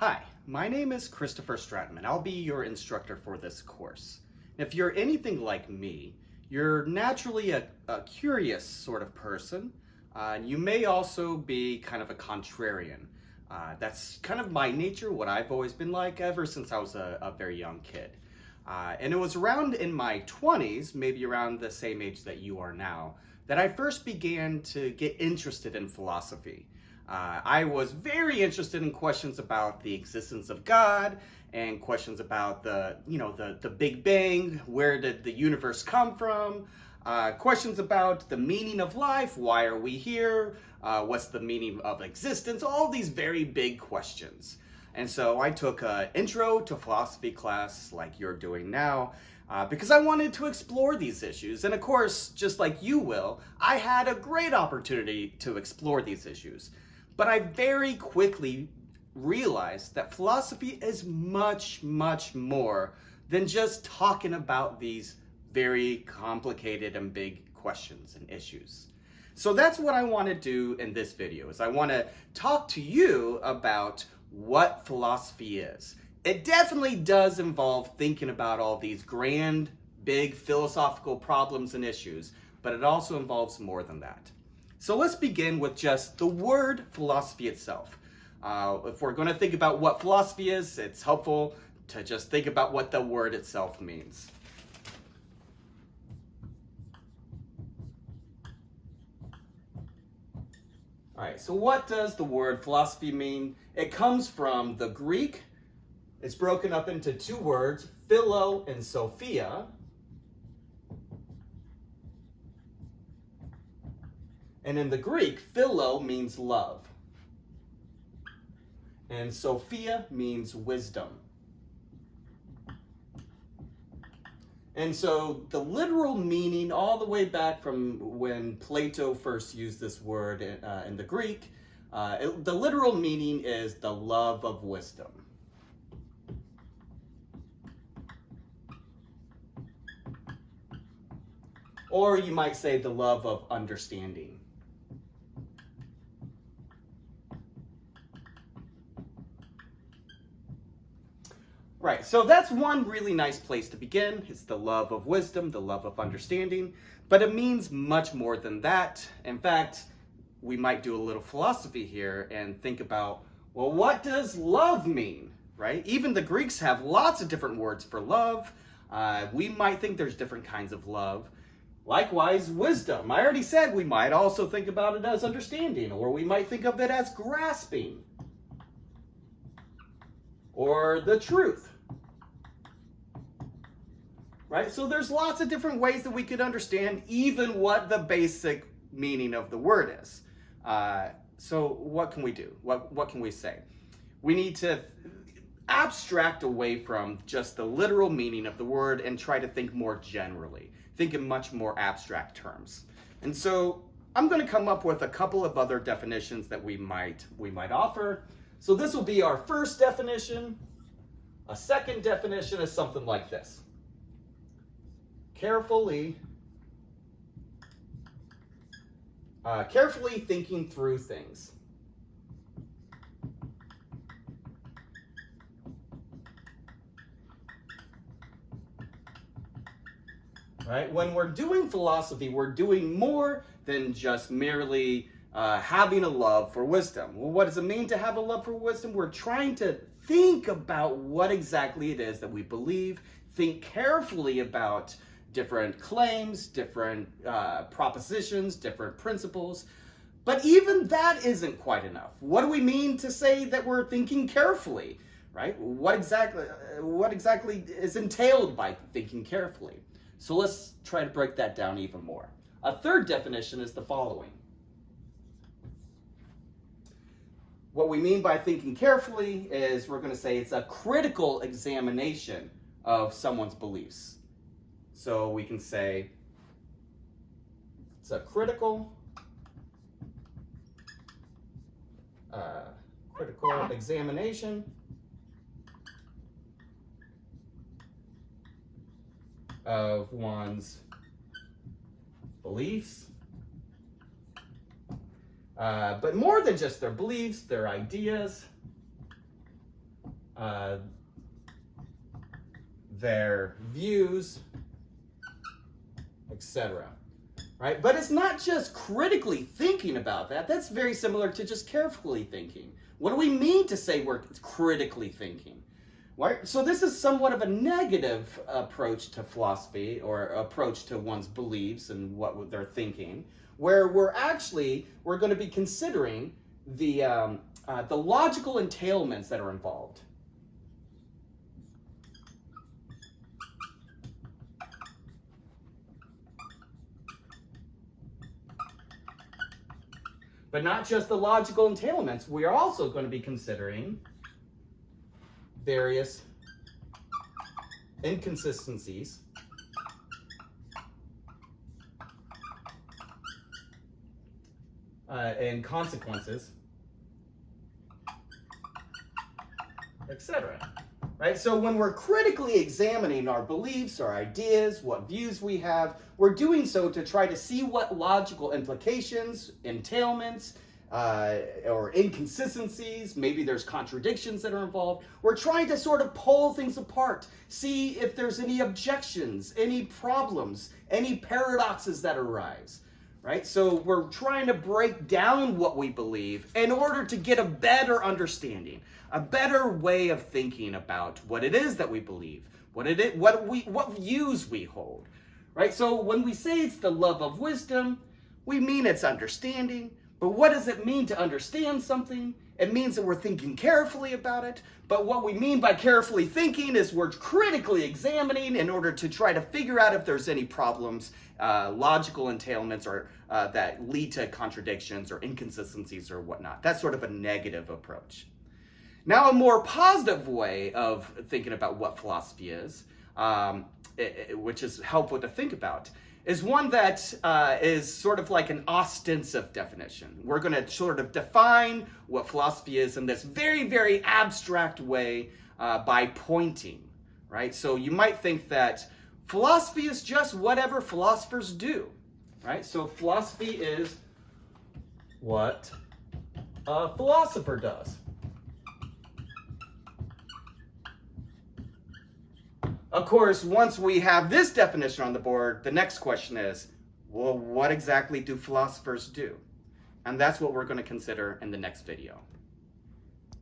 Hi, my name is Christopher Stratton, and I'll be your instructor for this course. If you're anything like me, you're naturally a curious sort of person. You may also be kind of a contrarian. That's kind of my nature, what I've always been like ever since I was a very young kid. And it was around in my 20s, maybe around the same age that you are now, that I first began to get interested in philosophy. I was very interested in questions about the existence of God and questions about the Big Bang, where did the universe come from, questions about the meaning of life, why are we here, what's the meaning of existence, all these very big questions. And so I took an intro to philosophy class like you're doing now, because I wanted to explore these issues. And of course, just like you will, I had a great opportunity to explore these issues. But I very quickly realized that philosophy is much, much more than just talking about these very complicated and big questions and issues. So that's what I want to do in this video, is I want to talk to you about what philosophy is. It definitely does involve thinking about all these grand, big philosophical problems and issues, but it also involves more than that. So let's begin with just the word philosophy itself. If we're going to think about what philosophy is, it's helpful to just think about what the word itself means. All right, so what does the word philosophy mean? It comes from the Greek. It's broken up into two words, philo and sophia. And in the Greek, philo means love, and sophia means wisdom. And so the literal meaning, all the way back from when Plato first used this word in the Greek, the literal meaning is the love of wisdom. Or you might say the love of understanding. Right, so that's one really nice place to begin. It's the love of wisdom, the love of understanding, but it means much more than that. In fact, we might do a little philosophy here and think about, well, what does love mean, right? Even the Greeks have lots of different words for love. We might think there's different kinds of love. Likewise, wisdom. I already said we might also think about it as understanding, or we might think of it as grasping, or the truth. Right? So there's lots of different ways that we could understand even what the basic meaning of the word is. So what can we do? What can we say? We need to abstract away from just the literal meaning of the word and try to think more generally. Think in much more abstract terms. And so I'm going to come up with a couple of other definitions that we might offer. So this will be our first definition. A second definition is something like this. Carefully thinking through things. Right? When we're doing philosophy, we're doing more than just merely having a love for wisdom. Well, what does it mean to have a love for wisdom? We're trying to think about what exactly it is that we believe, think carefully about different claims, different propositions, different principles. But even that isn't quite enough. What do we mean to say that we're thinking carefully, right? What exactly is entailed by thinking carefully? So let's try to break that down even more. A third definition is the following. What we mean by thinking carefully is we're going to say it's a critical examination of someone's beliefs. So we can say it's a critical examination of one's beliefs. But more than just their beliefs, their ideas, their views, etc. Right? But it's not just critically thinking about that. That's very similar to just carefully thinking. What do we mean to say we're critically thinking? Right? So this is somewhat of a negative approach to philosophy, or approach to one's beliefs and what they're thinking, where we're going to be considering the logical entailments that are involved. But not just the logical entailments, we are also going to be considering various inconsistencies and consequences, etc. Right? So when we're critically examining our beliefs, our ideas, what views we have, we're doing so to try to see what logical implications, entailments, or inconsistencies, maybe there's contradictions that are involved. We're trying to sort of pull things apart, see if there's any objections, any problems, any paradoxes that arise. Right? So we're trying to break down what we believe in order to get a better understanding, a better way of thinking about what it is that we believe, what views we hold. Right? So when we say it's the love of wisdom, we mean it's understanding. But what does it mean to understand something? It means that we're thinking carefully about it. But what we mean by carefully thinking is we're critically examining in order to try to figure out if there's any problems, logical entailments, or that lead to contradictions or inconsistencies or whatnot. That's sort of a negative approach. Now, a more positive way of thinking about what philosophy is, which is helpful to think about, is one that is sort of like an ostensive definition. We're going to sort of define what philosophy is in this very, very abstract way by pointing, right? So you might think that philosophy is just whatever philosophers do, right? So philosophy is what a philosopher does. Of course, once we have this definition on the board, the next question is, well, what exactly do philosophers do? And that's what we're going to consider in the next video.